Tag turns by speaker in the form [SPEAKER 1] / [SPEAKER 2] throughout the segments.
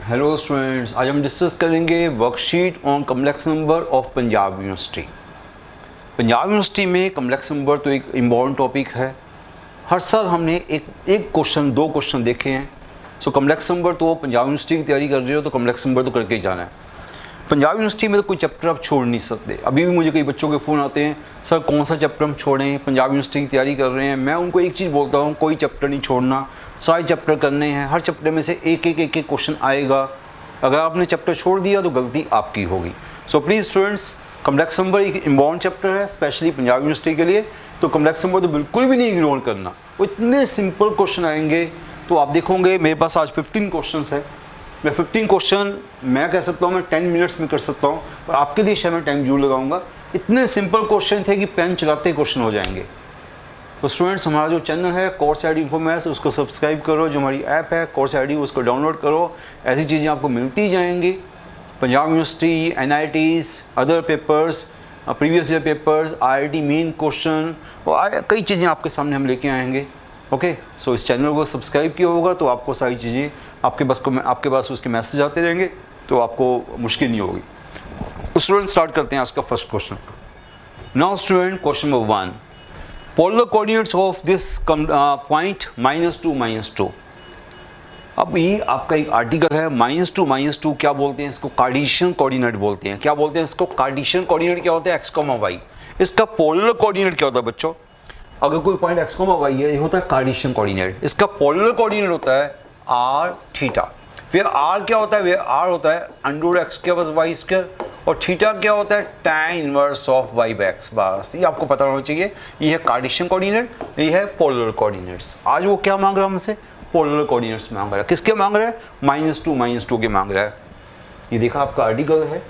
[SPEAKER 1] Hello students, आज हम discuss करेंगे worksheet on complex number of Punjab university. Punjab university में कॉम्प्लेक्स नंबर तो एक इम्पॉर्टेंट टॉपिक है। हर साल हमने एक क्वेश्चन, दो क्वेश्चन देखे हैं। सो कॉम्प्लेक्स नंबर तो पंजाब यूनिवर्सिटी की तैयारी कर रहे हो तो कॉम्प्लेक्स नंबर तो करके ही जाना है। पंजाब यूनिवर्सिटी में तो कोई चैप्टर आप छोड़ नहीं सकते। अभी भी मुझे कई बच्चों के फ़ोन आते हैं, सर कौन सा चैप्टर हम छोड़ें, पंजाब यूनिवर्सिटी की तैयारी कर रहे हैं। मैं उनको एक चीज़ बोलता हूँ, कोई चैप्टर नहीं छोड़ना, सारे चैप्टर करने हैं। हर चैप्टर में से एक एक क्वेश्चन आएगा। अगर आपने चैप्टर छोड़ दिया तो गलती आपकी होगी। So please students, complex number एक इम्पॉर्टेंट चैप्टर है, स्पेशली पंजाब यूनिवर्सिटी के लिए। तो कॉम्प्लेक्स नंबर तो बिल्कुल भी नहीं इग्नोर करना। वो इतने सिंपल क्वेश्चन आएंगे। तो आप देखोगे मेरे पास आज 15 क्वेश्चन है। मैं 15 क्वेश्चन मैं कह सकता हूँ मैं 10 मिनट्स में कर सकता हूँ, पर आपके लिए शायद मैं टाइम जरूर लगाऊंगा। इतने सिंपल क्वेश्चन थे कि पेन चलाते क्वेश्चन हो जाएंगे। तो स्टूडेंट्स, हमारा जो चैनल है कोर्स आईडी इन्फॉर्मेस, उसको सब्सक्राइब करो। जो हमारी ऐप है कोर्स आईडी, उसको डाउनलोड करो। ऐसी चीज़ें आपको मिलती जाएंगी। Punjab university, NITs, other papers, previous year papers, IIT main question और कई चीज़ें आपके सामने हम लेके आएंगे। ओके, सो इस चैनल को सब्सक्राइब किया होगा तो आपको सारी चीज़ें आपके पास उसके मैसेज आते रहेंगे, तो आपको मुश्किल नहीं होगी। तो स्टूडेंट, स्टार्ट करते हैं आज का first question. Now student, question number 1, polar coordinates of this point -2 -2। अब ये आपका एक आर्टिकल है। -2 क्या बोलते हैं इसको? कार्टेशियन कोऑर्डिनेट बोलते हैं। क्या बोलते हैं इसको? कार्टेशियन कोऑर्डिनेट क्या होता है? x, y। इसका पोलर कोऑर्डिनेट क्या होता है बच्चों? अगर कोई पॉइंट x, y है, ये होता है कार्टेशियन कोऑर्डिनेट। इसका पोलर कोऑर्डिनेट होता है r, थीटा। फिर r क्या होता है? r होता है √x² और थीटा क्या होता है? tan inverse of y/x। बस ये आपको पता होना चाहिए। ये है कार्टेशियन कोऑर्डिनेट, ये है पोलर कोऑर्डिनेट्स। आज वो क्या मांग रहा है हमसे? पोलर कोऑर्डिनेट्स मांग रहा है। किसके मांग रहा है? -2 -2 के मांग रहा है। ये देखा आपका आर्टिकल है।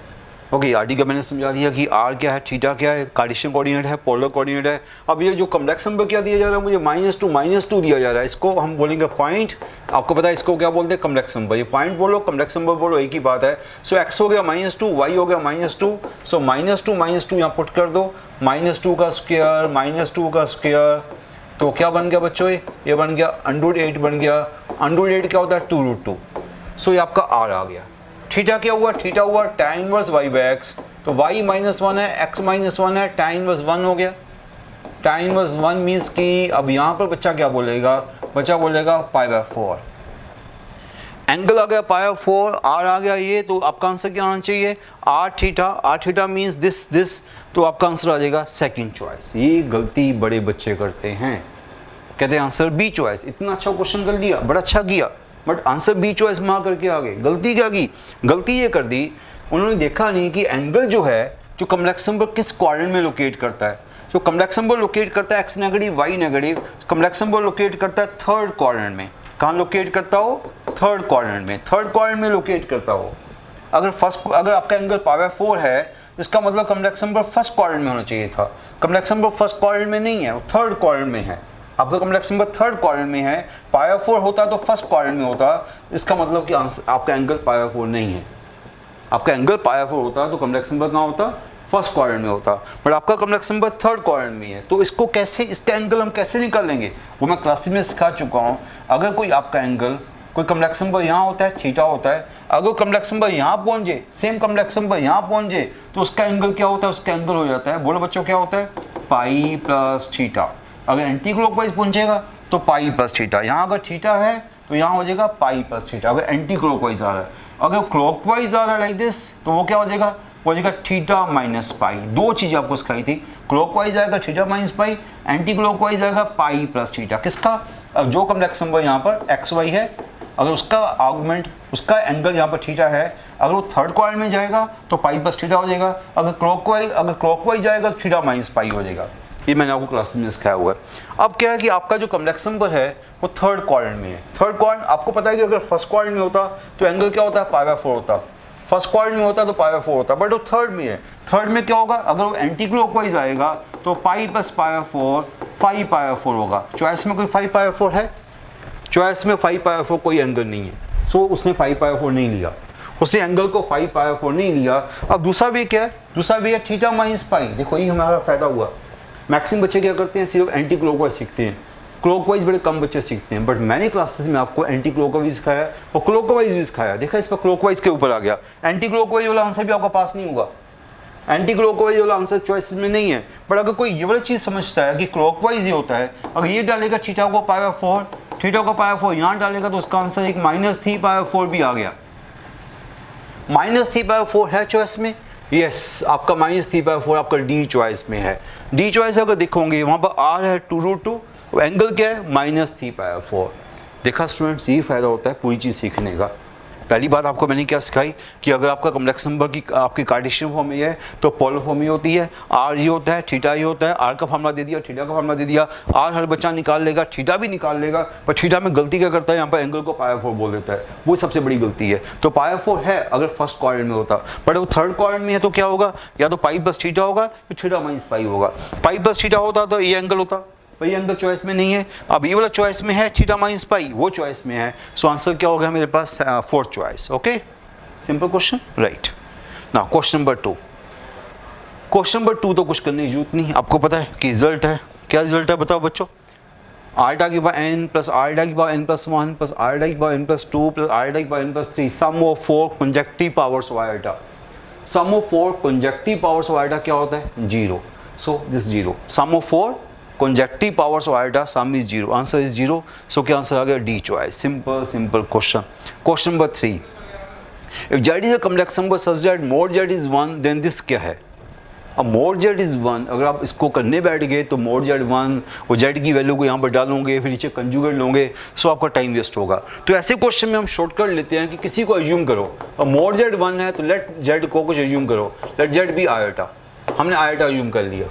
[SPEAKER 1] ओके, आर्टिकल मैंने समझा दिया कि r क्या है, थीटा क्या है, कार्टेशियन कोऑर्डिनेट है, पोलर कोऑर्डिनेट है। अब ये जो कॉम्प्लेक्स नंबर क्या दिया जा रहा है, मुझे -2 -2 दिया जा रहा है। इसको हम बोलेंगे पॉइंट। आपको पता है इसको क्या बोलते हैं? Complex number. ये पॉइंट बोलो, कॉम्प्लेक्स नंबर बोलो, एक ही बात है। सो x हो गया -2, y हो गया -2। सो -2 -2 यहाँ पुट कर दो। -2 का स्क्वायर, -2 का स्क्वायर, तो क्या बन गया बच्चों? ये बन गया √8 बन गया। √8 क्या होता है? 2√2। सो ये आपका r आ गया। थीटा क्या हुआ? थीटा हुआ tan इनवर्स y/x। तो y -1 है, x -1 है, tan इनवर्स 1 हो गया। tan इनवर्स 1 मीन्स कि अब यहाँ पर बच्चा क्या बोलेगा? बच्चा बोलेगा π/4। एंगल आ गया π/4, r आ गया ये। तो आपका आंसर क्या आना चाहिए? r theta means this. तो आपका आंसर आ जाएगा सेकंड चॉइस। ये गलती बड़े बच्चे करते हैं, कहते हैं आंसर बी चॉइस। इतना अच्छा क्वेश्चन कर लिया, बड़ा अच्छा किया, बट आंसर बी चॉइस मार करके आ गए। गलती क्या की? गलती ये कर दी, उन्होंने देखा नहीं कि एंगल जो है, जो कॉम्प्लेक्स नंबर किस क्वाड्रेंट में लोकेट करता है। जो कॉम्प्लेक्स नंबर लोकेट करता है x negative y negative, complex number locate करता है थर्ड क्वाड्रेंट में। कहाँ लोकेट करता हो? थर्ड क्वाड्रेंट में। थर्ड क्वाड्रेंट में लोकेट करता हो। अगर आपका एंगल π/4 है, इसका मतलब कॉम्प्लेक्स नंबर फर्स्ट क्वाड्रेंट में होना चाहिए था। कॉम्प्लेक्स नंबर फर्स्ट क्वाड्रेंट में नहीं है, वो थर्ड क्वाड्रेंट में है। आपका कॉम्प्लेक्स नंबर थर्ड क्वाड्रेंट में है। π/4 होता तो फर्स्ट क्वाड्रेंट में होता। इसका मतलब कि आपका एंगल π/4 नहीं है। आपका एंगल π/4 होता तो कॉम्प्लेक्स नंबर कहाँ होता? फर्स्ट क्वाड्रेंट में होता। बट आपका कॉम्प्लेक्स नंबर थर्ड क्वाड्रेंट में है। तो इसको कैसे, इसका एंगल हम कैसे निकालेंगे, वो मैं क्लास में सिखा चुका हूँ। अगर कोई आपका एंगल, कोई कॉम्प्लेक्स नंबर यहाँ होता है, थीटा होता है। अगर कॉम्प्लेक्स नंबर यहाँ पहुँच जाए, सेम कॉम्प्लेक्स नंबर यहाँ पहुँच जाए, तो उसका एंगल क्या होता है? उसका एंगल हो जाता है, बोलो बच्चों क्या होता है? π+θ। अगर एंटी क्लॉकवाइज पहुँचेगा तो π+θ। यहाँ अगर थीटा है तो यहाँ हो जाएगा π+θ। अगर एंटी क्लॉकवाइज आ रहा है, अगर क्लॉकवाइज आ रहा है लाइक दिस, तो वो क्या हो जाएगा? वो हो जाएगा θ - π। दो चीज़ें आपको सिखाई थी। क्लॉकवाइज आएगा θ - π, एंटी क्लॉकवाइज आएगा π+θ। किसका? अब जो कॉम्प्लेक्स नंबर यहाँ पर xy है, अगर उसका आर्गुमेंट, उसका एंगल यहाँ पर थीटा है, अगर वो थर्ड क्वाड्रेंट में जाएगा तो π+θ हो जाएगा। अगर क्लॉकवाइज जाएगा तो θ - π हो जाएगा। ये मैंने आपको क्लास में सिखाया हुआ है। अब क्या है कि आपका जो कॉम्प्लेक्स नंबर है वो थर्ड क्वाड्रेंट में है। थर्ड क्वाड्रेंट आपको पता है कि अगर फर्स्ट क्वाड्रेंट में होता तो एंगल क्या होता है? π/4 होता। फर्स्ट क्वाड्रेंट में होता तो π/4 होता, बट वो थर्ड में है। थर्ड में क्या होगा? अगर वो एंटी क्लॉकवाइज आएगा तो π + π/4 5π/4 होगा। चॉइस में कोई 5π/4 है? चॉइस में 5π/4 कोई एंगल नहीं है। सो उसने 5π/4 नहीं लिया, उसने एंगल को 5π/4 नहीं लिया। अब दूसरा वे क्या है? दूसरा वे है θ - π। देखो ये हमारा फायदा हुआ। मैक्सिमम बच्चे क्या करते हैं? सिर्फ एंटी क्लॉकवाइज सीखते हैं। क्लॉकवाइज बड़े कम बच्चे सीखते हैं, बट मैंने क्लासेस में आपको एंटी क्लॉकवाइज सिखाया और क्लॉकवाइज भी सिखाया। देखा इस पर क्लॉकवाइज के ऊपर आ गया, एंटी क्लॉकवाइज वाला आंसर भी आपका पास नहीं होगा, एंटी क्लॉकवाइज वाला आंसर चॉइस में नहीं है। बट अगर कोई ये वाली चीज़ समझता है कि क्लॉकवाइज ही होता है, अगर ये डालेगा थीटा को पावर 4, थीटा को पावर 4 यहाँ डालेगा तो उसका आंसर एक -3 पावर 4 भी आ गया। -3 पावर 4 है चॉइस में, यस आपका -3 पावर 4 आपका डी चॉइस में है। डी चॉइस अगर देखोगे वहाँ पर आर है 2√2, एंगल क्या है -3 पावर 4। देखा स्टूडेंट्स, यही फायदा होता है पूरी चीज़ सीखने का। पहली बात आपको मैंने क्या सिखाई कि अगर आपका कॉम्प्लेक्स नंबर की आपकी कार्टेशियन फॉर्म में है तो पोलर फॉर्म में होती है, आर ये होता है, थीटा ये होता है, आर का फार्मूला दे दिया, थीटा का फार्मूला दे दिया, आर हर बच्चा निकाल लेगा, थीटा भी निकाल लेगा, पर थीटा में गलती क्या करता है, यहाँ पर एंगल को पावर 4 बोल देता है, वो सबसे बड़ी गलती है। तो पावर 4 है अगर फर्स्ट क्वाड्रेंट में होता, बट वो थर्ड क्वाड्रेंट में है तो क्या होगा, या तो पाई प्लस थीटा होगा या थीटा माइनस पाई होगा। पाई प्लस थीटा होता तो ये एंगल होता, भाई एंगल चॉइस में नहीं है, अब ये वाला चॉइस में है, थीटा माइनस पाई वो चॉइस में है। सो आंसर क्या होगा मेरे पास, fourth choice. Okay, simple question, right. Now question number 2। Question number 2 तो कुछ करने की जरूरत नहीं, आपको पता है कि रिजल्ट है, क्या रिजल्ट है बताओ बच्चों, आल्टा की पावर n प्लस आल्टा की power n plus 1 plus alpha की power n plus 2 plus alpha की power n plus 3 sum of 4 consecutive powers of alpha. Sum of 4 consecutive powers of alpha क्या होता है, 0। So this 0, sum of 4 consecutive powers of alpha, sum is 0, answer is 0। So क्या answer आ गया, D choice. Simple question. Question number 3, if z is a complex number such that mod z is 1 then this क्या है। अब mod z is 1 अगर आप इसको करने बैठ गए तो mod z 1 और z की वैल्यू को यहाँ पर डालोगे, फिर नीचे कंजुगेट लोगे, सो आपका टाइम वेस्ट होगा। तो ऐसे क्वेश्चन में हम शॉर्टकट लेते हैं कि किसी को एज्यूम करो, अब mod z 1 है तो लेट z को कुछ एज्यूम करो, लेट z बी आयोटा, हमने आयोटा एज्यूम कर लिया,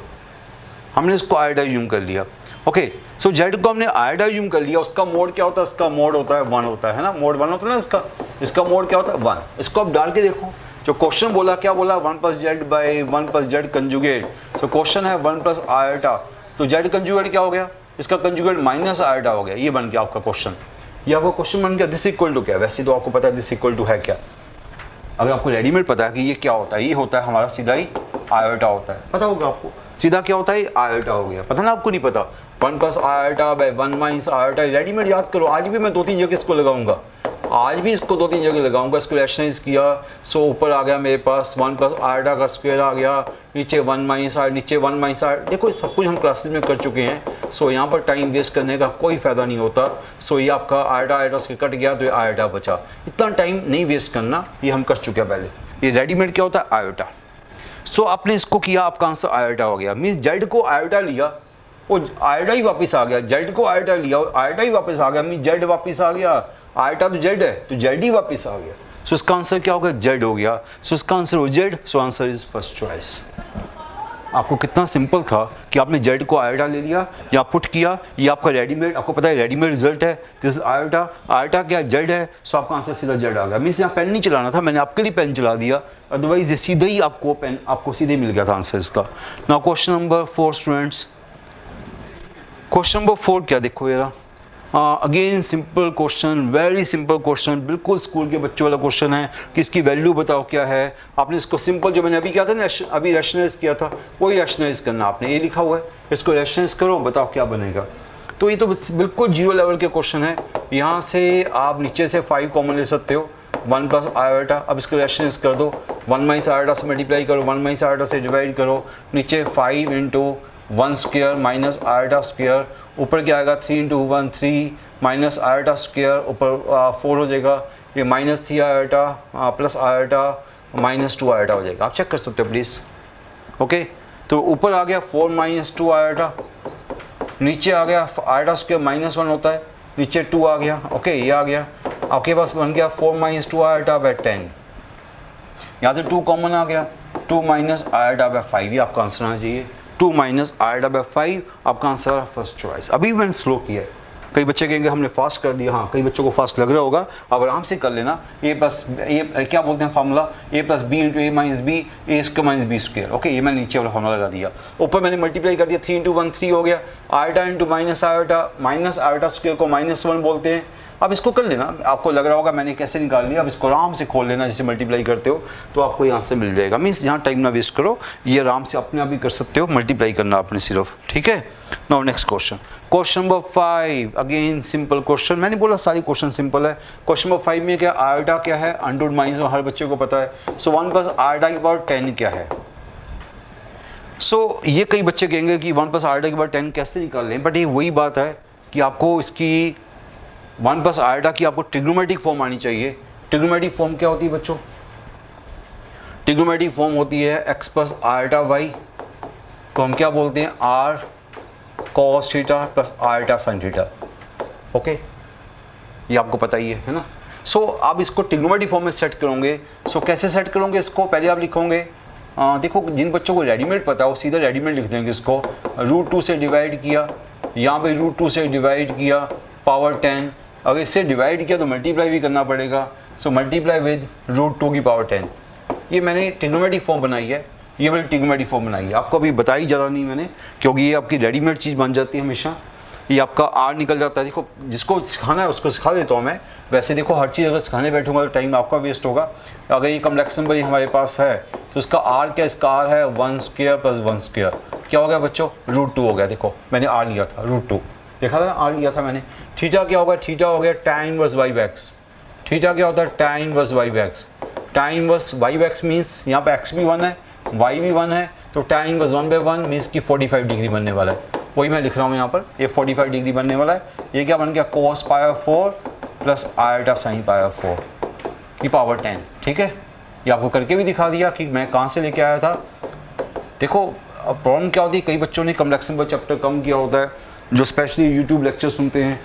[SPEAKER 1] हमने इसको आयोटा एज्यूम कर लिया। ओके, सो z को हमने आयोटा एज्यूम कर लिया, उसका मोड क्या होता है, इसका मोड होता है 1 होता है ना, मोड 1 होता है ना इसका मोड क्या होता है 1। इसको आप डाल के देखो, जो क्वेश्चन बोला क्या बोला, 1 plus Z by 1 plus Z conjugate. So question है 1 प्लस आयोटा, तो जेड कंजुगेट क्या हो गया, इसका कंजुगेट माइनस आयोटा हो गया, ये बन गया आपका क्वेश्चन। ये आपका क्वेश्चन बन गया, दिस इक्वल टू क्या, वैसे तो आपको पता है दिस इक्वल टू है क्या, अगर आपको रेडीमेड पता है कि ये क्या होता है, ये होता है हमारा सीधा ही आयोटा होता है, पता होगा आपको सीधा क्या होता है, आयोटा हो गया, पता ना आपको नहीं पता, 1 plus iota by 1 minus iota, readymade याद करो। आज भी मैं 2-3 जगह इसको लगाऊंगा, आज भी इसको 2-3 जगह लगाऊंगा, इसको रैशनलाइज किया। सो ऊपर आ गया मेरे पास 1 प्लस आयोटा का स्क्वायर आ गया, नीचे 1 माइनस आयोटा, नीचे 1 माइनस आयोटा, देखो सब कुछ हम क्लासेस में कर चुके हैं। सो यहाँ पर टाइम वेस्ट करने का कोई फ़ायदा नहीं होता। सो ये आपका आयोटा आयोटा से कट गया तो ये आयोटा बचा, इतना टाइम नहीं वेस्ट करना, ये हम कर चुके हैं पहले। ये रेडीमेड क्या होता है, आयोटा। सो आपने इसको किया, आपका आंसर आयोटा हो गया, मीन्स जेड को आयोटा लिया, वो आयोटा ही वापस आ गया, जेड को आयोटा लिया आयोटा ही वापस आ गया, मीन्स जेड वापस आ गया, आयोटा तो जेड है तो जेड ही वापस आ गया। सो इसका आंसर क्या होगा, जेड हो गया। सो इसका आंसर हो Z, so answer is first choice. आपको कितना सिंपल था कि आपने जेड को आयोटा ले लिया या पुट किया, ये आपका रेडीमेड, आपको पता है रेडीमेड रिजल्ट है, दिस आयोटा, आयोटा क्या जेड है, सो आपका आंसर सीधा जेड आ गया। मीन्स यहाँ पेन नहीं चलाना था, मैंने आपके लिए पेन चला दिया, अदरवाइज ये सीधे ही आपको पेन आपको सीधे मिल गया था आंसर इसका। Now question number 4 students, question number 4 क्या देखो यार, again simple question, very simple question, बिल्कुल स्कूल के बच्चों वाला क्वेश्चन है कि इसकी वैल्यू बताओ क्या है। आपने इसको सिंपल जो मैंने अभी किया था ना, अभी रैशनलाइज किया था, वही रैशनलाइज करना आपने, ये लिखा हुआ है, इसको रैशनलाइज करो, बताओ क्या बनेगा। तो ये तो बिल्कुल 0 लेवल के क्वेश्चन है। यहाँ से आप नीचे से 5 कॉमन ले सकते हो, 1 प्लस आयोटा, अब इसको रैशनलाइज कर दो, 1 माइनस आयोटा से मल्टीप्लाई करो, 1 माइनस आयोटा से डिवाइड करो, नीचे 5 into 1 square minus iota square, ऊपर क्या आएगा 3 इंटू 1 3 माइनस आयोटा स्क्वायर, ऊपर 4 हो जाएगा, ये -3 आयोटा प्लस आयोटा -2 आयोटा हो जाएगा, आप चेक कर सकते हो प्लीज़। ओके, तो ऊपर आ गया 4 - 2 आयोटा, नीचे आ गया आयोटा स्क्वायर -1 होता है, नीचे 2 आ गया। ओके, ये आ गया, आपके पास बन गया 4 - 2 आयोटा बाय 10, यहाँ से 2 कॉमन आ गया, 2 माइनस आयोटा बाय 5, ये आपका आंसर आना चाहिए, 2 माइनस आयोटा बाय 5 आपका आंसर फर्स्ट चॉइस। अभी मैंने स्लो किया है, कई बच्चे कहेंगे हमने फास्ट कर दिया, हाँ कई बच्चों को फास्ट लग रहा होगा, अब आराम से कर लेना। ए प्लस ए क्या बोलते हैं formula, a plus b into a minus b, a square minus b square. Okay, ये मैंने नीचे वाला फार्मूला लगा दिया, ऊपर मैंने मल्टीप्लाई कर दिया, 3 इंटू 1 3 हो गया, iota into minus iota square को -1 बोलते हैं, आप इसको कर लेना, आपको लग रहा होगा मैंने कैसे निकाल लिया, अब इसको आराम से खोल लेना, जैसे मल्टीप्लाई करते हो तो आपको यहाँ से मिल जाएगा। मीन्स यहाँ टाइम ना वेस्ट करो, ये आराम से अपने आप ही कर सकते हो, मल्टीप्लाई करना आपने सिर्फ, ठीक है। Now next question, question number 5, again simple question, मैंने बोला सारी क्वेश्चन सिंपल है। क्वेश्चन नंबर 5 में क्या आयोटा क्या है, अंडर रूट माइनस, हर बच्चे को पता है। सो 1 प्लस आयोटा की पावर 10 क्या है। ये कई बच्चे कहेंगे कि 1 प्लस आयोटा की पावर 10 कैसे निकाल लें, बट ये वही बात है कि आपको इसकी 1 प्लस आयोटा की आपको ट्रिग्नोमेट्रिक फॉर्म आनी चाहिए। ट्रिग्नोमेट्रिक फॉर्म क्या होती है बच्चों, ट्रिग्नोमेट्रिक फॉर्म होती है x प्लस आयोटा वाई को हम क्या बोलते हैं, r cos theta plus iota sine theta. Okay, ये आपको पता ही है ना। आप इसको ट्रिग्नोमेट्रिक फॉर्म में सेट करोगे। कैसे सेट करोगे इसको, पहले आप लिखोगे, देखो जिन बच्चों को रेडीमेड पता है वो सीधा रेडीमेड लिख देंगे इसको, √2 से डिवाइड किया, यहाँ पे √2 से डिवाइड किया पावर 10, अगर इससे डिवाइड किया तो मल्टीप्लाई भी करना पड़ेगा। मल्टीप्लाई विद √2 की पावर 10। ये मैंने ट्रिग्नोमेट्रिक फॉर्म बनाई है, ये मैंने ट्रिग्नोमेट्रिक फॉर्म बनाई है, आपको अभी बताई ज़्यादा नहीं मैंने, क्योंकि ये आपकी रेडीमेड चीज़ बन जाती है हमेशा। ये आपका आर निकल जाता है। देखो जिसको सिखाना है उसको सिखा देता हूँ मैं, वैसे देखो हर चीज़ अगर सिखाने बैठूंगा तो टाइम आपका वेस्ट होगा। अगर ये कॉम्प्लेक्स नंबर हमारे पास है तो इसका आर क्या, इसका आर है 1 स्क्वायर प्लस 1 स्क्वायर, क्या हो गया बच्चों, √2 हो गया। देखो मैंने आर लिया था √2, देखा था ना आर लिया था मैंने। थीटा क्या होगा, थीटा हो गया tan inverse y x. Theta क्या होता है, tan inverse y x. tan inverse y x means यहाँ पे x भी 1 है y भी 1 है, तो tan इनवर्स 1/1 मीन्स की 45 डिग्री बनने वाला है। वही मैं लिख रहा हूँ यहाँ पर, ये 45 डिग्री बनने वाला है। ये क्या बन गया, cos power 4 plus iota sine power 4 की पावर 10, ठीक है। ये आपको करके भी दिखा दिया कि मैं कहाँ से लेके आया था। देखो अब प्रॉब्लम क्या होती है, कई बच्चों ने कॉम्प्लेक्स नंबर चैप्टर कम किया होता है, जो स्पेशली यूट्यूब लेक्चर सुनते हैं।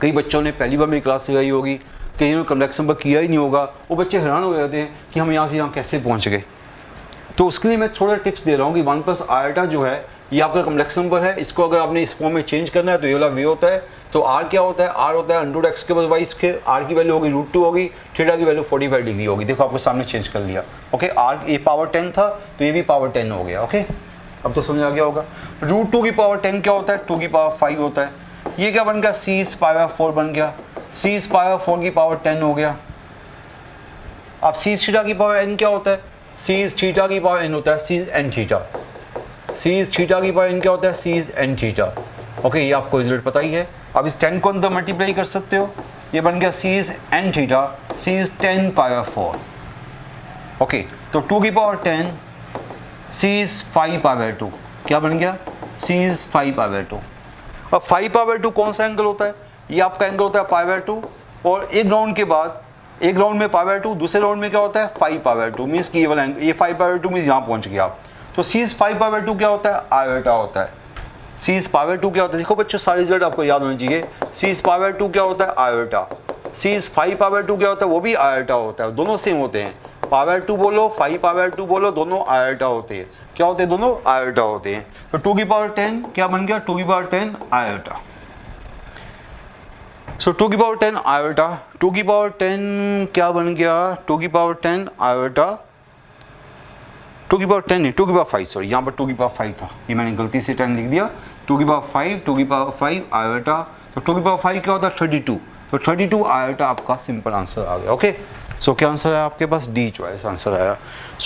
[SPEAKER 1] कई बच्चों ने पहली बार मेरी क्लास लगाई होगी, कई ने कॉम्प्लेक्स नंबर किया ही नहीं होगा, वो बच्चे हैरान हो जाते हैं कि हम यहाँ से यहाँ कैसे पहुँच गए। तो उसके लिए मैं थोड़ा टिप्स दे रहा हूँ कि 1 प्लस आयोटा जो है ये आपका कॉम्प्लेक्स नंबर है, इसको अगर आपने इस फॉर्म में चेंज करना है तो ये वाला वे होता है। तो आर क्या होता है, आर होता है अंडर x के बस वाई के, आर की वैल्यू होगी √2 होगी, थीटा की वैल्यू 45 डिग्री होगी। देखो आपको सामने चेंज कर लिया। ओके, आर ये पावर 10 था तो ये भी पावर 10 हो गया। ओके, अब तो समझ आ गया होगा। √2 की पावर 10 क्या होता है, 2 की पावर 5 होता है। ये क्या बन गया, c पावर 4 बन गया, c पावर 4 की पावर 10 हो गया। अब c थीटा की पावर n क्या होता है, c थीटा की पावर n होता है c n theta. c theta की पावर n क्या होता है, c n थीटा। ओके, ये आपको रिजल्ट पता ही है। अब इस 10 को अंदर मल्टीप्लाई कर सकते हो, ये बन गया c n theta, c 10 power 4। Okay, तो 2 की पावर 10, c 5 पावर 2, क्या बन गया, c 5 पावर 2। अब 5 पावर 2 कौन सा एंगल होता है, ये आपका एंगल होता है पावर 2, और एक राउंड के बाद, एक राउंड में पावर 2, दूसरे राउंड में क्या होता है 5 पावर 2, मीन्स कि ये वाला एंगल, ये 5 पावर 2 मीन्स यहाँ पहुँच गया आप। तो c 5 पावर 2 क्या होता है, आयोटा होता है। c पावर 2 क्या होता है, देखो बच्चों सारे रिजल्ट आपको याद होने चाहिए। c पावर 2 क्या होता है, आयोटा। c 5 पावर 2 क्या होता है, वो भी आयोटा होता है, दोनों सेम होते हैं। पावर 2 बोलो, 5 पावर 2 बोलो, दोनों आयोटा होते हैं। क्या होते हैं, दोनों आयोटा होते हैं। तो 2 की पावर 10 क्या बन गया, 2 की पावर 10 आयोटा। 2 की पावर 10 आयोटा, 2 की पावर 10 क्या बन गया, 2 की पावर 10 आयोटा, 2 की पावर 10 नहीं, 2 की पावर 5, सॉरी यहाँ पर 2 की पावर 5 था, ये मैंने गलती से 10 लिख दिया। 2 की पावर 5, 2 की पावर 5 आयोटा। तो 2 की पावर 5 क्या होता है, 32। तो 32 आयोटा आपका सिंपल आंसर आ गया। ओके, क्या आंसर है आपके पास, डी चॉइस आंसर आया।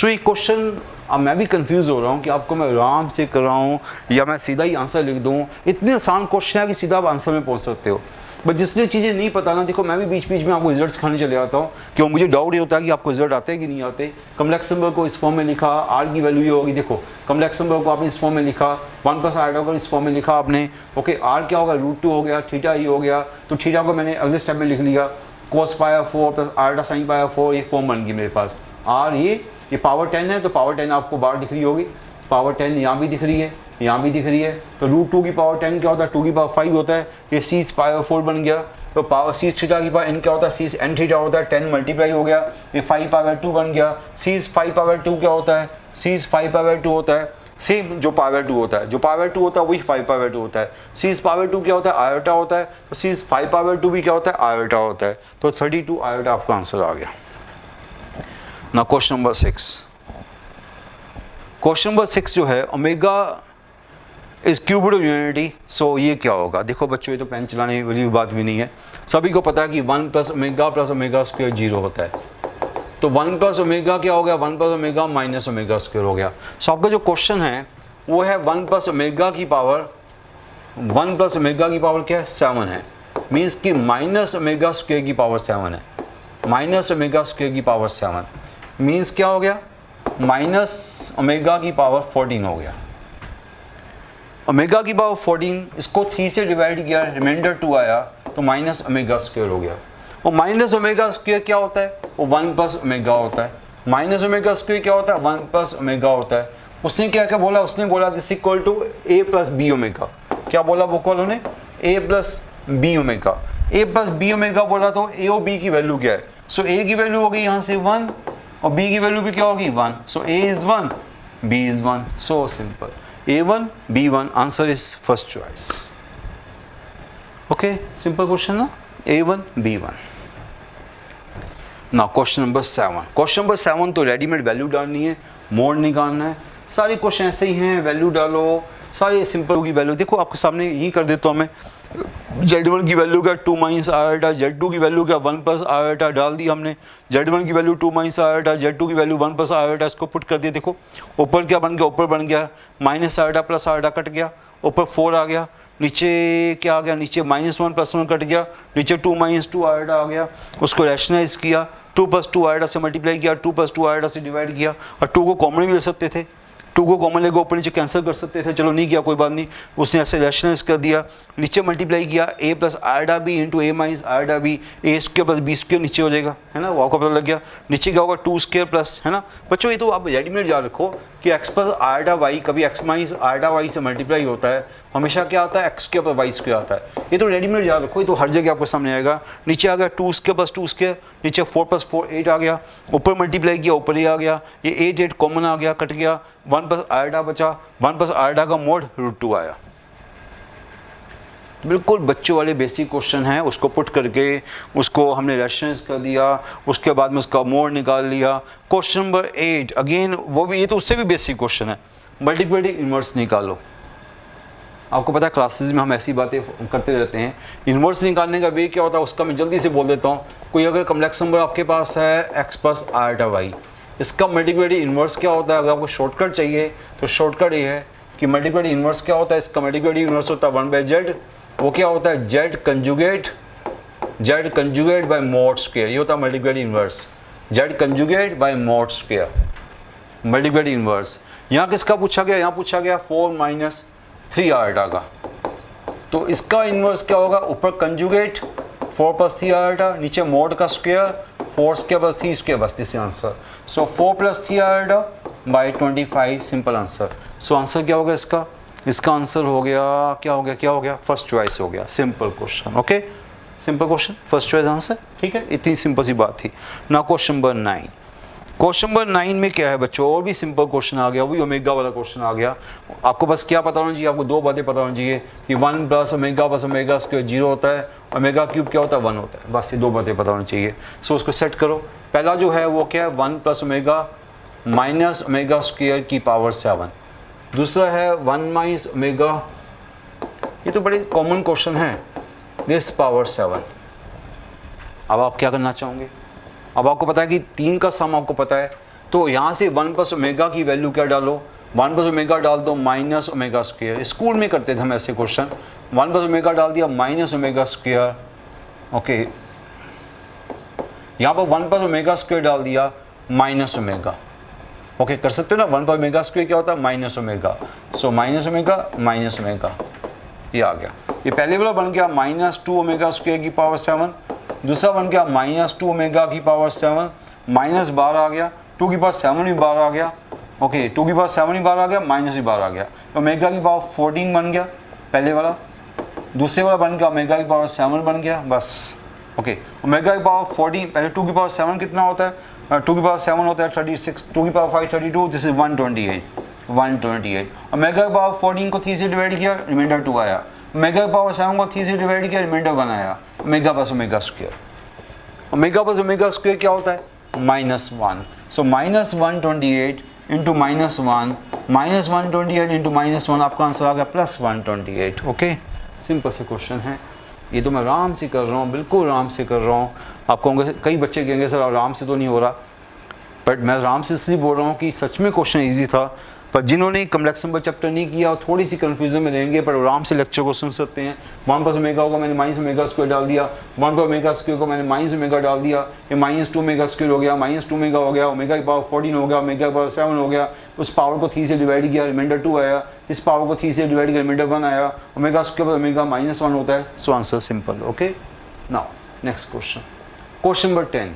[SPEAKER 1] ये क्वेश्चन अब मैं भी कंफ्यूज हो रहा हूँ कि आपको मैं आराम से कर रहा हूँ या मैं सीधा ही आंसर लिख दूँ। इतने आसान क्वेश्चन है कि सीधा आप आंसर में पहुँच सकते हो, बट जिसने चीज़ें नहीं पता ना, देखो मैं भी बीच बीच में आपको रिजल्ट सिखाने चले जाता हूँ, क्यों मुझे डाउट ये होता है कि आपको रिजल्ट आते हैं कि नहीं आते। कॉम्प्लेक्स नंबर को इस फॉर्म में लिखा, आर की वैल्यू ये होगी। देखो कॉम्प्लेक्स नंबर को आपने इस फॉर्म में लिखा, 1 प्लस आयोटा को इस फॉर्म में लिखा आपने। ओके, आर क्या होगा, √2 हो गया, थीटा ही हो गया, तो थीटा को मैंने अगले स्टेप में लिख लिया, cos power 4 plus iota sine power 4, ये फॉर्म बन गई मेरे पास। आर ये पावर 10 है, तो पावर 10 आपको बाहर दिख रही होगी, पावर 10 यहाँ भी दिख रही है, यहाँ भी दिख रही है। तो √2 की पावर 10 क्या होता है, 2 की पावर 5 होता है, ये c पावर 4 बन गया। तो पावर c थीटा की पावर n क्या होता है, c n थीटा होता है, 10 मल्टीप्लाई हो गया, ये 5 पावर 2 बन गया। c 5 पावर 2 क्या होता है, c 5 पावर 2 होता है, सेम जो पावर 2 होता है, जो पावर 2 होता है वही 5 पावर 2 होता है। c पावर 2 क्या होता है, आयोटा होता है, तो c 5 पावर 2 भी क्या होता है, आयोटा होता है। तो 32 आयोटा आपका आंसर आ गया। ना क्वेश्चन नंबर 6, क्वेश्चन नंबर 6 जो है omega is cube root of unity. So ये क्या होगा, देखो बच्चों ये तो पेन चलाने वाली बात भी नहीं है, सभी को पता है कि 1 प्लस ओमेगा स्क्वायर 0 होता है। तो 1 प्लस ओमेगा क्या हो गया, 1 plus omega minus omega square हो गया। सो आपका जो क्वेश्चन है वो है 1 प्लस ओमेगा की पावर, 1 प्लस ओमेगा की पावर क्या है 7 है, मीन्स कि माइनस ओमेगा स्क्वायर की पावर 7 है, माइनस ओमेगा स्क्वायर की पावर 7 मीन्स क्या हो गया, माइनस ओमेगा की पावर 14 हो गया। ओमेगा की पावर 14, इसको 3 से डिवाइड किया, रिमाइंडर 2 आया, तो माइनस ओमेगा स्क्वायर हो गया। और माइनस ओमेगा स्क्वायर क्या होता है, वो 1 प्लस ओमेगा होता है। माइनस ओमेगा स्क्वायर क्या होता है, 1 प्लस ओमेगा होता है। उसने क्या क्या बोला, उसने बोला this equal to a plus b omega. क्या बोला वो ने, a plus b omega. A plus b omega बोला तो ए और बी की वैल्यू क्या है, सो ए की वैल्यू हो गई यहाँ से 1 और बी की वैल्यू भी क्या होगी 1, so A is 1 B is 1, so simple, A1 B1 answer is first choice. Okay, simple question ना, A1 B1। ना क्वेश्चन नंबर 7, क्वेश्चन नंबर 7 तो रेडीमेड वैल्यू डालनी है, मोड निकालना है, सारे क्वेश्चन ऐसे ही हैं, वैल्यू डालो, सारे सिंपल की वैल्यू देखो आपके सामने यही कर देता हूँ मैं। Z1 की वैल्यू क्या 2 माइनस आयोटा, Z2 की वैल्यू क्या 1 प्लस आयोटा डाल दी हमने, Z1 की वैल्यू 2 माइनस आयोटा, Z2 की वैल्यू 1 प्लस आयोटा, इसको पुट कर दिया। देखो ऊपर क्या बन गया, ऊपर बन गया minus iota plus iota cut गया, ऊपर 4 आ गया, नीचे क्या आ गया, नीचे -1 + 1 कट गया, नीचे 2 - 2 आयोटा आ गया, उसको रैशनलाइज किया, 2 + 2 आयोटा से मल्टीप्लाई किया, 2 + 2 आयोटा से डिवाइड किया, और 2 को कॉमन भी ले सकते थे, 2 को कॉमन लेकर ऊपर नीचे कैंसिल कर सकते थे, चलो नहीं किया कोई बात नहीं, उसने ऐसे रैशनलाइज कर दिया, नीचे मल्टीप्लाई किया a plus iota b into a minus iota b, a square plus b square नीचे हो जाएगा, है ना, वो आपको पता लग गया। नीचे क्या होगा 2 स्क्वायर प्लस, है ना बच्चों, ये तो आप रेडीमेड याद रखो कि x प्लस आयोटा वाई कभी x माइनस आयोटा वाई से मल्टीप्लाई होता है, हमेशा क्या आता है x square plus y square आता है, ये तो रेडीमेड याद रखो, ये तो हर जगह आपको सामने आएगा। नीचे आ गया 2 स्क्वायर प्लस 2 स्क्वायर, नीचे 4 + 4 8 आ गया, ऊपर मल्टीप्लाई किया ऊपर ये आ गया, ये 8 कॉमन आ गया कट गया, 1 प्लस आयोटा बचा, 1 प्लस आयोटा का मोड √2 आया। बिल्कुल बच्चों वाले बेसिक क्वेश्चन है, उसको पुट करके उसको हमने रैशनलाइज कर दिया, उसके बाद में उसका मोड निकाल लिया। क्वेश्चन नंबर 8 अगेन वो भी, ये तो उससे भी बेसिक क्वेश्चन है, मल्टीप्लिकेटिव इन्वर्स निकालो। आपको पता है क्लासेस में हम ऐसी बातें करते रहते हैं, इन्वर्स निकालने का वे क्या होता है उसका मैं जल्दी से बोल देता हूँ। कोई अगर कॉम्प्लेक्स नंबर आपके पास है x प्लस आयोटा वाई, इसका मल्टीप्लिकेटिव इन्वर्स क्या होता है, अगर आपको शॉर्टकट चाहिए तो शॉर्टकट ये है कि मल्टीप्लिकेटिव इन्वर्स क्या होता है, इसका मल्टीप्लिकेटिव इन्वर्स होता है 1/z, वो क्या होता है z conjugate bye mod square, ये होता है multiplicative inverse, z conjugate bye mod square multiplicative inverse. यहाँ किसका पूछा गया, यहाँ पूछा गया 4 - 3 आयोटा का, तो इसका इन्वर्स क्या होगा, ऊपर कंजुगेट 4 + 3 आयोटा, नीचे मॉड का स्क्वायर 4 स्क्वायर + 3 स्क्वायर, बस this answer. So 4 + 3 iota by 25, simple answer. So answer क्या होगा इसका, इसका आंसर हो गया क्या हो गया, क्या हो गया, फर्स्ट चॉइस हो गया। Simple question, okay simple question, first choice answer, ठीक है, इतनी सिंपल सी बात थी ना। क्वेश्चन नंबर 9, क्वेश्चन नंबर 9 में क्या है बच्चों, और भी सिंपल क्वेश्चन आ गया, वही ओमेगा वाला क्वेश्चन आ गया। आपको बस क्या पता होना चाहिए, आपको दो बातें पता होनी चाहिए कि 1 + ओमेगा स्क्वायर 0 होता है, ओमेगा क्यूब क्या होता है 1 होता है, बस ये दो बातें पता होनी चाहिए। सो उसको सेट करो। पहला जो है वो क्या है 1 + ओमेगा माइनस ओमेगा स्क्वायर की पावर 7, दूसरा है 1 - ओमेगा, ये तो बड़े कॉमन क्वेश्चन है, दिस पावर 7। अब आप क्या करना चाहोगे, अब आपको पता है कि 3 का सम आपको पता है, तो यहाँ से 1 + ओमेगा की वैल्यू क्या डालो, 1 + ओमेगा डाल दो माइनस ओमेगा स्क्वायर, स्कूल में करते थे हम ऐसे क्वेश्चन, 1 + ओमेगा डाल दिया माइनस ओमेगा स्क्वायर, ओके यहाँ पर 1 + ओमेगा स्क्वायर डाल दिया माइनस ओमेगा, ओके कर सकते हो ना, 1 + ओमेगा स्क्वायर क्या होता है minus omega, so minus omega ये आ गया। ये पहले वाला बन गया -2 ओमेगा स्क्वायर की पावर 7, दूसरा बन गया -2 ओमेगा की पावर 7, माइनस बार आ गया, 2 की पावर 7 भी बार आ गया, ओके 2 की पावर 7 भी बार आ गया, माइनस भी बार आ गया, ओमेगा की पावर 14 बन गया पहले वाला, दूसरे वाला बन गया ओमेगा की पावर 7 बन गया, बस ओके ओमेगा की पावर 14, पहले 2 की पावर 7 कितना होता है, 2 की पावर 7 होता है 36, 2 की पावर 5 32, दिस इज 128, ओमेगा की पावर 14 को 3 से डिवाइड किया, रिमाइंडर 2 आया, ओमेगा की पावर 7 को 3 से डिवाइड किया, रिमाइंडर 1 आया, omega + omega square, omega + omega square क्या होता है -1, सो -128 इंटू -1, -128 इंटू -1, आपका आंसर आ गया +128। ओके, सिंपल से क्वेश्चन है। ये तो मैं आराम से कर रहा हूँ, बिल्कुल आराम से कर रहा हूँ। आप कहोगे, कई बच्चे कहेंगे सर आराम से तो नहीं हो रहा, बट मैं आराम से इसलिए बोल रहा हूँ कि सच में क्वेश्चन ईजी था। पर जिन्होंने कॉम्प्लेक्स नंबर चैप्टर नहीं किया और थोड़ी सी कन्फ्यूजन में रहेंगे, पर आराम से लेक्चर को सुन सकते हैं। 1 + ओमेगा होगा, मैंने -ओमेगा² डाल दिया। 1 + ओमेगा² को मैंने -ओमेगा डाल दिया, ये -2 ओमेगा² हो गया, -2 ओमेगा हो गया, ओमेगा की पावर 14 हो गया, ओमेगा की पावर 7 हो गया। उस पावर को 3 से डिवाइड किया, रिमाइंडर 2 आया। इस पावर को 3 से डिवाइड किया, रिमाइंडर 1 आया। ओमेगा² ओमेगा -1 होता है। So answer simple. Okay, now next question, question number 10।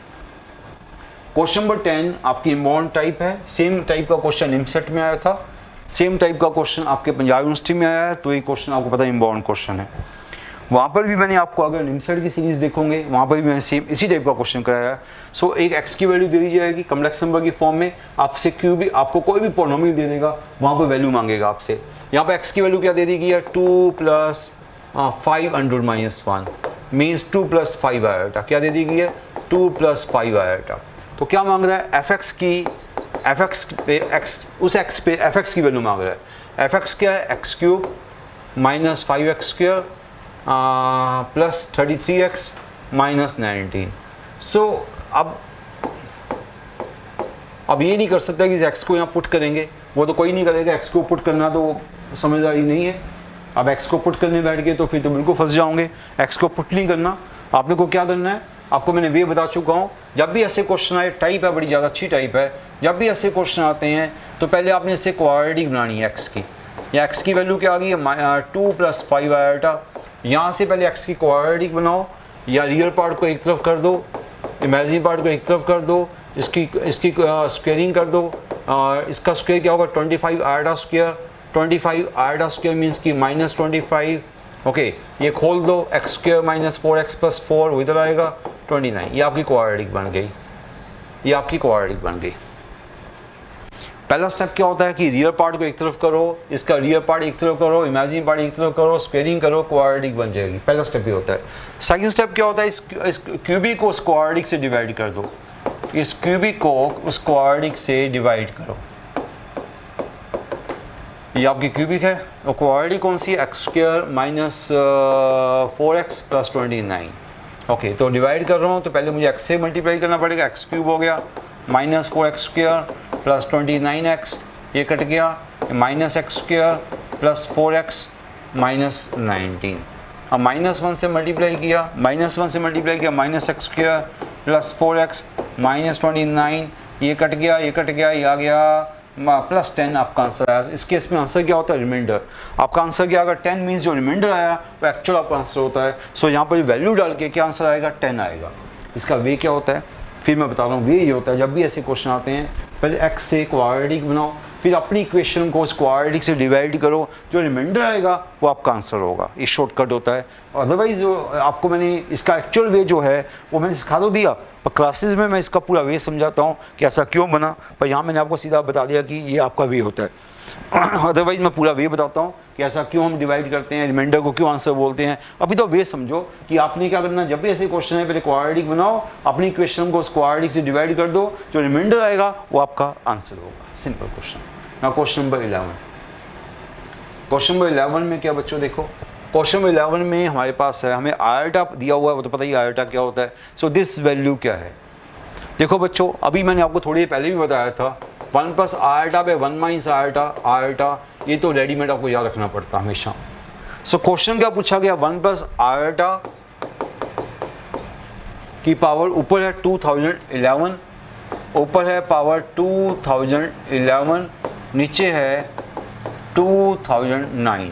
[SPEAKER 1] Question number 10 आपकी इम्बॉर्न टाइप है। सेम टाइप का क्वेश्चन इमसेट में आया था, सेम टाइप का क्वेश्चन आपके पंजाब यूनिवर्सिटी में आया है, तो ये क्वेश्चन आपको पता है इम्बॉर्न क्वेश्चन है। वहाँ पर भी मैंने आपको, अगर इमसेट की सीरीज देखोगे, वहाँ पर भी मैंने सेम इसी टाइप का क्वेश्चन कराया है। सो एक एक्स की वैल्यू दे दी जाएगी कॉम्प्लेक्स नंबर की फॉर्म में, आपसे क्यू भी, आपको कोई भी पॉलिनोमियल दे देगा, वहाँ पर वैल्यू मांगेगा आपसे। यहाँ पर एक्स की वैल्यू क्या दे दी गई है, 2 + 500 - 1 मीन्स 2 + 5 आयोटा। क्या दे दी गई है, 2 + 5 आयोटा। तो क्या मांग रहा है, fx की, fx पे x, उस x पे fx की वैल्यू मांग रहा है। fx क्या है, x³ - 5x² + 33x - 19। सो अब ये नहीं कर सकता कि इस x को यहाँ पुट करेंगे, वो तो कोई नहीं करेगा। x को पुट करना तो समझदारी नहीं है। अब x को पुट करने बैठ गए तो फिर तो बिल्कुल फंस जाओगे। x को पुट नहीं करना, आपने को क्या करना है, आपको मैंने वे बता चुका हूँ। जब भी ऐसे क्वेश्चन आए, टाइप है बड़ी ज़्यादा अच्छी टाइप है, जब भी ऐसे क्वेश्चन आते हैं तो पहले आपने इससे क्वाड्रेटिक बनानी है x की। या x की वैल्यू क्या आ गई है, 2 + 5 आयोटा। यहाँ से पहले x की क्वाड्रेटिक बनाओ, या रियल पार्ट को एक तरफ कर दो, इमेजिनरी पार्ट को एक तरफ कर दो, इसकी स्क्वेयरिंग कर दो। और इसका स्क्वेयर क्या होगा, 25 आयोटा²। 25 आयोटा² मीन्स की -25। ओके, ये खोल दो, x² - 4x + 4 इधर आएगा 29। ये आपकी क्वाड्रेटिक बन गई, ये आपकी क्वाड्रेटिक बन गई। पहला स्टेप क्या होता है कि रियल पार्ट को एक तरफ करो, इसका रियल पार्ट एक तरफ करो, इमेजिनरी पार्ट एक तरफ करो, स्क्वेयरिंग करो, क्वाड्रेटिक बन जाएगी। पहला स्टेप ये होता है। सेकंड स्टेप क्या होता है, इस क्यूबिक को उस क्वाड्रेटिक से डिवाइड कर दो, इस क्यूबिक को उस क्वाड्रेटिक से डिवाइड करो। ये आपकी क्यूबिक है, और क्वाड्रेटिक कौन सी, x² - 4x + 29। ओके, तो डिवाइड कर रहा हूँ तो पहले मुझे x से मल्टीप्लाई करना पड़ेगा, x³ हो गया, -4x² + 29x, ये कट गया, -x² + 4x - 19। अब -1 से मल्टीप्लाई किया, -1 से मल्टीप्लाई किया, -x² + 4x - 29, ये कट गया, ये कट गया, ये आ गया +10। आपका आंसर आया। इस केस में आंसर क्या होता है, रिमाइंडर। आपका आंसर क्या आएगा, 10 मीन्स जो रिमाइंडर आया वो एक्चुअल आपका आंसर होता है। सो यहाँ पर वैल्यू डाल के क्या आंसर आएगा, 10 आएगा। इसका वे क्या होता है, फिर मैं बता रहा हूँ। वे ये होता है, जब भी ऐसे क्वेश्चन आते हैं, पहले x से क्वाड्रेटिक बनाओ, फिर अपनी इक्वेशन को उस क्वाड्रेटिक से डिवाइड करो, जो रिमाइंडर आएगा वो आपका आंसर होगा। ये शॉर्टकट होता है। अदरवाइज जो आपको मैंने इसका एक्चुअल वे जो है वो मैंने सिखा तो दिया, पर क्लासेस में मैं इसका पूरा वे समझाता हूँ कि ऐसा क्यों बना, पर यहाँ मैंने आपको सीधा बता दिया कि ये आपका वे होता है। अदरवाइज मैं पूरा वे बताता हूँ कि ऐसा क्यों हम डिवाइड करते हैं, रिमाइंडर को क्यों आंसर बोलते हैं। अभी तो वे समझो कि आपने क्या करना, जब भी ऐसे क्वेश्चन है पहले क्वाड्रेटिक बनाओ, अपनी इक्वेशन को उस क्वाड्रेटिक से डिवाइड कर दो, जो रिमाइंडर आएगा वो आपका आंसर होगा। Simple question. Now question number 11। Question number 11 में क्या बच्चों, देखो क्वेश्चन नंबर 11 में हमारे पास है, हमें आयोटा दिया हुआ है, वो तो पता ही आयोटा क्या होता है। सो दिस वैल्यू क्या है, देखो बच्चों, अभी मैंने आपको थोड़ी पहले भी बताया था, 1 + आयोटा पे 1 - आयोटा, आयोटा ये तो रेडीमेड आपको याद रखना पड़ता है हमेशा। सो क्वेश्चन क्या पूछा गया, 1 + आयोटा की पावर ऊपर है 2011, ऊपर है पावर 2011, नीचे है 2009।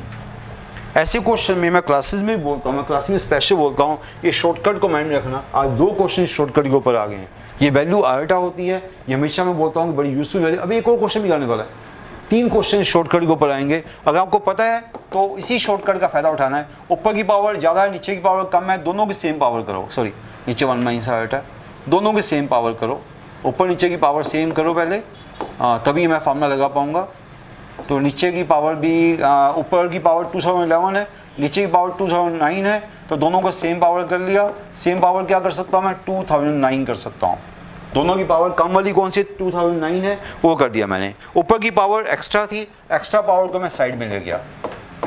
[SPEAKER 1] ऐसे क्वेश्चन में मैं क्लासेस में भी बोलता हूँ, मैं क्लास में स्पेशल बोलता हूँ, ये शॉर्टकट को माइंड में रखना। आज 2 क्वेश्चन शॉर्टकट के ऊपर आ गए हैं। ये वैल्यू आयोटा होती है, ये हमेशा मैं बोलता हूँ कि बड़ी यूजफुल वैल्यू। अभी एक और क्वेश्चन भी आने वाला है, 3 क्वेश्चन शॉर्टकट के ऊपर आएंगे। अगर आपको पता है तो इसी शॉर्टकट का फायदा उठाना है। ऊपर की पावर ज़्यादा है, नीचे की पावर कम है, दोनों की सेम पावर करो। सॉरी, नीचे 1 - आयोटा, दोनों की सेम पावर करो, ऊपर नीचे की पावर सेम करो पहले, तभी मैं फार्मूला लगा पाऊंगा। तो नीचे की पावर भी, ऊपर की पावर 2011 है, नीचे की पावर 2009 है, तो दोनों को सेम पावर कर लिया। सेम पावर क्या कर सकता हूँ मैं, 2009 कर सकता हूँ। दोनों की पावर कम वाली कौन सी 2009 है, वो कर दिया मैंने। ऊपर की पावर एक्स्ट्रा थी, एक्स्ट्रा पावर को मैं साइड में ले गया।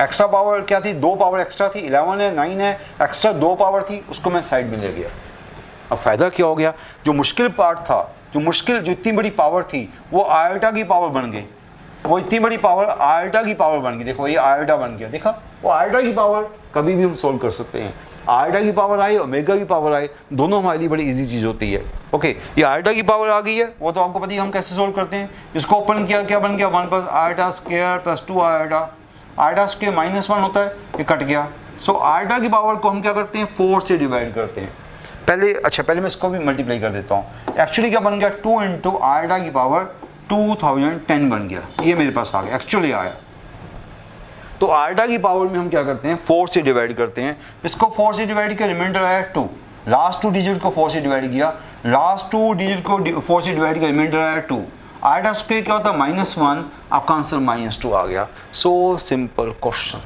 [SPEAKER 1] एक्स्ट्रा पावर क्या थी, 2 पावर एक्स्ट्रा थी, 11 है 9 है, एक्स्ट्रा 2 पावर थी, उसको मैं साइड में ले गया। अब फ़ायदा क्या हो गया, जो मुश्किल पार्ट था, जो इतनी बड़ी पावर थी वो आयोटा की पावर बन गई, वो इतनी बड़ी पावर आयोटा की पावर बन गई। देखो ये आयोटा बन गया, देखा, वो आयोटा की पावर कभी भी हम सोल्व कर सकते हैं। आयोटा की पावर आई, ओमेगा की पावर आई, दोनों हमारे लिए बड़ी इजी चीज़ होती है। ओके, ये आयोटा की पावर आ गई है, वो तो आपको पता ही हम कैसे सोल्व करते हैं। इसको ओपन किया, क्या बन गया, 1 plus iota square plus 2 iota, iota square -1 होता है, ये कट गया। सो आयोटा की पावर को हम क्या करते हैं, 4 से डिवाइड करते हैं। पहले मैं इसको भी मल्टीप्लाई कर देता हूँ। एक्चुअली क्या बन गया, 2 इंटू आयोटा की पावर 2010 बन गया, ये मेरे पास आ गया, एक्चुअली आया। तो आयोटा की पावर में हम क्या करते हैं, 4 से डिवाइड करते हैं। इसको 4 से डिवाइड किया, रिमाइंडर आया 2, लास्ट 2 डिजिट को 4 से डिवाइड किया, लास्ट 2 डिजिट को 4 से डिवाइड किया, रिमाइंडर आया 2। आयोटा स्क्वायर क्या होता है, -1, आपका आंसर -2 आ गया। So simple question.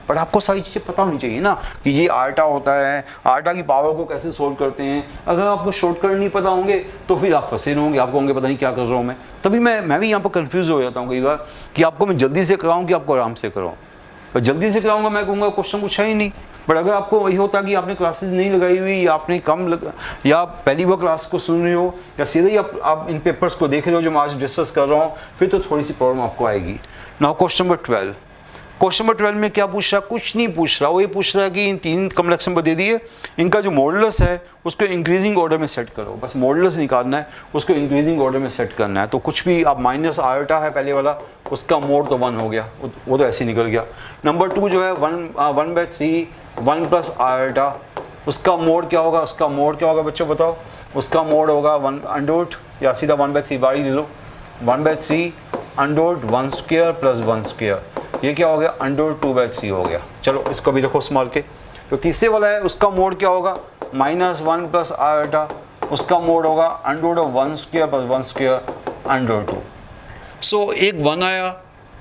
[SPEAKER 1] बट आपको सारी चीज़ें पता होनी चाहिए ना कि ये आयोटा होता है, आयोटा की पावर को कैसे सोल्व करते हैं। अगर आपको शॉर्टकट नहीं पता होंगे तो फिर आप फंसे रहोगे, आपको होंगे पता नहीं क्या कर रहा हूँ मैं। तभी मैं भी यहाँ पर कंफ्यूज हो जाता हूँ कई बार कि आपको मैं जल्दी से कराऊँ कि आपको आराम से कराऊँ। तो जल्दी से कराऊंगा मैं कहूँगा क्वेश्चन पूछा ही नहीं। बट अगर आपको वही होता कि आपने क्लासेस नहीं लगाई हुई, या आपने या पहली बार क्लास को सुन रहे हो, या सीधे ही आप इन पेपर्स को देख रहे हो जो मैं आज डिस्कस कर रहा हूँ, फिर तो थोड़ी सी प्रॉब्लम आपको आएगी। Now question number 12। Question number 12 में क्या पूछ रहा है, कुछ नहीं पूछ रहा, वो ये पूछ रहा है कि इन 3 कॉम्प्लेक्स नंबर दे दिए, इनका जो मॉडुलस है उसको इंक्रीजिंग ऑर्डर में सेट करो। बस मॉडुलस निकालना है, उसको इंक्रीजिंग ऑर्डर में सेट करना है। तो कुछ भी आप माइनस आयोटा है पहले वाला, उसका मोड तो 1 हो गया, वो तो ऐसे ही निकल गया। नंबर 2 जो है 1/3 1 प्लस आयोटा, उसका मोड क्या होगा, उसका मोड क्या होगा बच्चों बताओ, उसका मोड होगा 1 या सीधा 1/3 बारी ले लो, 1/3 1 स्क्वायर प्लस 1 स्क्वायर, ये क्या हो गया, √2/3 हो गया। चलो इसको भी रखो स्मॉल के। तो तीसरे वाला है, उसका मोड क्या होगा, -1 प्लस आयोटा, उसका मोड होगा √1 स्क्वायर प्लस 1 स्क्वायर √2। सो एक 1 आया,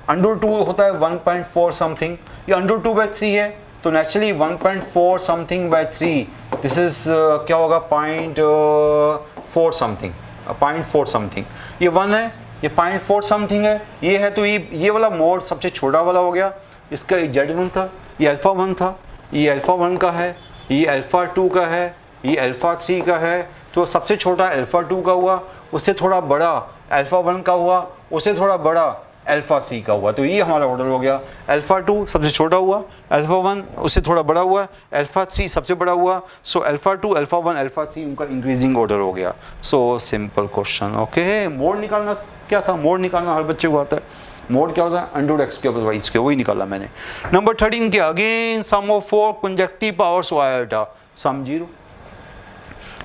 [SPEAKER 1] √2 होता है 1.4 समथिंग, ये √2/3 है, तो naturally 1.4 something bye 3, this is क्या होगा 0.4 समथिंग, 0.4 समथिंग। ये 1 है, ये 0.4 समथिंग है, ये है। तो ये वाला मोड सबसे छोटा वाला हो गया, इसका Z1 था, ये α1 था, ये α1 का है, ये α2 का है, ये α3 का है। तो सबसे छोटा α2 का हुआ, उससे थोड़ा बड़ा α1 का हुआ, उससे थोड़ा बड़ा α3 का हुआ। तो ये हमारा ऑर्डर हो गया, α2 सबसे छोटा हुआ, α1 उससे थोड़ा बड़ा हुआ, α3 सबसे बड़ा हुआ। सो α2 α1 α3 उनका इंक्रीजिंग ऑर्डर हो गया। So simple question. Okay, mode निकालना क्या था, मोड निकालना हर बच्चे को आता है। मोड क्या होता है, √x²+y², वही निकाला मैंने। नंबर 13 के again sum of 4 consecutive powers of iota, sum 0।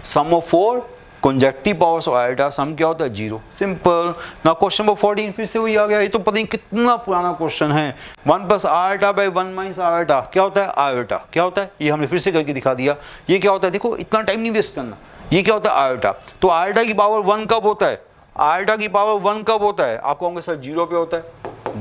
[SPEAKER 1] Sum of 4 consecutive powers of iota, sum क्या होता है 0। सिंपल। ना क्वेश्चन नंबर 14 फिर से वही आ गया, ये तो पता नहीं कितना पुराना क्वेश्चन है। 1 plus iota by 1 minus iota क्या होता है, आयोटा क्या होता है, ये हमने फिर से करके दिखा दिया। ये क्या होता है, देखो इतना टाइम नहीं वेस्ट करना, ये क्या होता है आयोटा। तो आयोटा की पावर 1 कब होता है, आयोटा की पावर 1 कब होता है, आप कहोगे सर 0 पे होता है।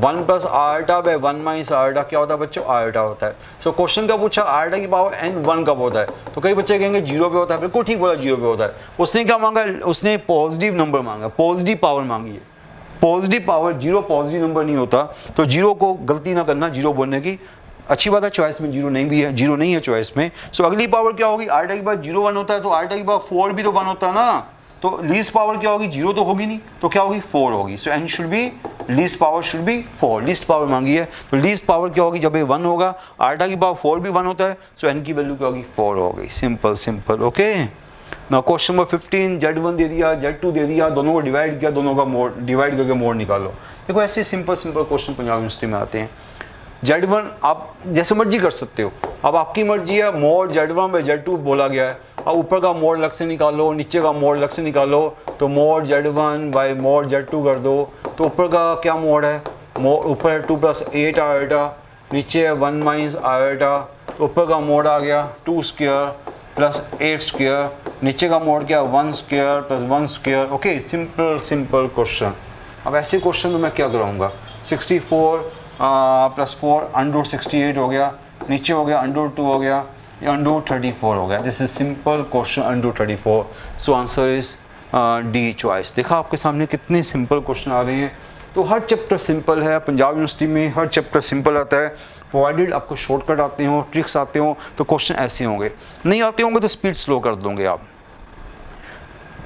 [SPEAKER 1] 1 plus iota by 1 minus iota क्या होता है बच्चों, आयोटा होता है। सो क्वेश्चन का पूछा आयोटा की पावर n1 कब होता है, तो कई बच्चे कहेंगे 0 पे होता है। बिल्कुल ठीक बोला, 0 पे होता है। उसने क्या मांगा, उसने पॉजिटिव नंबर मांगा, पॉजिटिव पावर मांगी है। पॉजिटिव पावर, 0 पॉजिटिव नंबर नहीं होता, तो 0 को गलती ना करना 0 बोलने की। अच्छी बात है, चॉइस में 0 नहीं भी है, 0 नहीं है चॉइस में। सो अगली पावर क्या होगी, आयोटा की पावर 0 1 होता है, तो आयोटा की पावर 4 भी तो 1 होता है ना। तो लीस्ट पावर क्या होगी, 0 तो होगी नहीं, तो क्या होगी 4 होगी। सो n should be, least power should be 4। Least power मांगी है, तो लीस्ट पावर क्या होगी, जब ये 1 होगा, आयोटा की पावर 4 भी 1 होता है, सो n की वैल्यू क्या होगी 4 हो गई। Simple simple. ओके, ना क्वेश्चन नंबर 15, Z1 दे दिया, Z2 दे दिया, दोनों को डिवाइड किया, दोनों का मोड डिवाइड करके मोड निकालो। देखो ऐसे simple simple question Punjab university में आते हैं। Z1 आप जैसे मर्जी कर सकते हो, अब आपकी मर्जी है। मोड Z1 बाई Z2 बोला गया है, अब ऊपर का मोड अलग से निकालो, नीचे का मोड अलग से निकालो। तो mode Z1 by mode Z2 कर दो, तो ऊपर का क्या मोड है, ऊपर है 2 प्लस 8 आयोटा, नीचे है 1 माइनस आयोटा, तो ऊपर का मोड आ गया 2 स्क्वायर प्लस 8 स्क्वायर, नीचे का मोड क्या 1 square plus 1 square. Okay, simple simple question. अब ऐसे क्वेश्चन में मैं क्या कराऊंगा, 64 प्लस 4 √68 हो गया, नीचे हो गया √2 हो गया, ये √34 हो गया। This is simple question √34। So answer is D choice. देखा आपके सामने कितने सिंपल क्वेश्चन आ रहे हैं। तो हर चैप्टर सिंपल है, पंजाब यूनिवर्सिटी में हर चैप्टर सिंपल आता है, प्रोवाइडेड आपको शॉर्टकट आते हो, ट्रिक्स आते हो, तो क्वेश्चन ऐसे होंगे। नहीं आते होंगे तो स्पीड स्लो कर दोगे आप।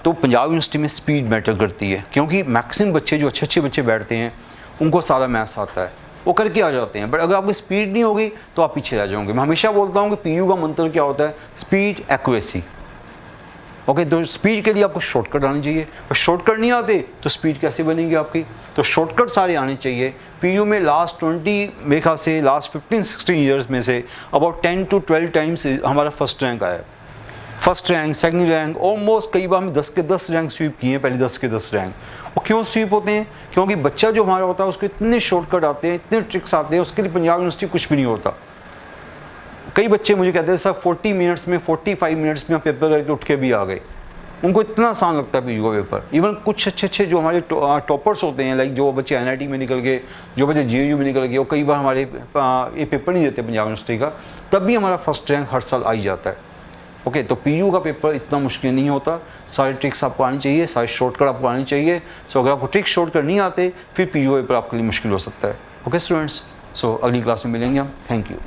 [SPEAKER 1] तो पंजाब यूनिवर्सिटी में स्पीड मैटर करती है, क्योंकि मैक्सिमम बच्चे जो अच्छे बच्चे बैठते हैं उनको सारा मैथ्स आता है, वो करके आ जाते हैं। बट अगर आपकी स्पीड नहीं होगी तो आप पीछे रह जाओगे। मैं हमेशा बोलता हूँ कि पीयू का मंत्र क्या होता है, स्पीड एक्यूरेसी। ओके, तो स्पीड के लिए आपको शॉर्टकट आनी चाहिए, और शॉर्टकट नहीं आते तो स्पीड कैसे बनेगी आपकी। तो शॉर्टकट सारे आने चाहिए। पीयू में लास्ट 20 मेरे ख्याल से लास्ट 15-16 ईयर्स में से अबाउट 10 to 12 टाइम्स हमारा फर्स्ट रैंक आया है। First rank, second rank, almost कई बार हम 10 के 10 रैंक स्वीप किए हैं, पहले 10 के 10 रैंक। वो क्यों स्वीप होते हैं, क्योंकि बच्चा जो हमारा होता है उसको इतने शॉर्टकट आते हैं, इतने ट्रिक्स आते हैं, उसके लिए पंजाब यूनिवर्सिटी कुछ भी नहीं होता। कई बच्चे मुझे कहते हैं सर 40 मिनट्स में 45 मिनट्स में हम पेपर करके उठ के भी आ गए, उनको इतना आसान लगता है पीयू का पेपर। इवन कुछ अच्छे जो हमारे टॉपर्स होते हैं, लाइक जो बच्चे एनआईटी में निकल गए, जो बच्चे जेयू में निकल गए, वो कई बार हमारे ये पेपर नहीं देते पंजाब यूनिवर्सिटी का, तब भी हमारा फर्स्ट रैंक हर साल आ ही जाता है। ओके, तो पीयू का पेपर इतना मुश्किल नहीं होता, सारे ट्रिक्स आपको आनी चाहिए, सारे शॉर्टकट आपको आनी चाहिए। सो अगर आपको ट्रिक्स शॉर्टकट नहीं आते फिर पीयू पेपर आपके लिए मुश्किल हो सकता है। ओके स्टूडेंट्स, सो अगली क्लास में मिलेंगे हम। Thank you.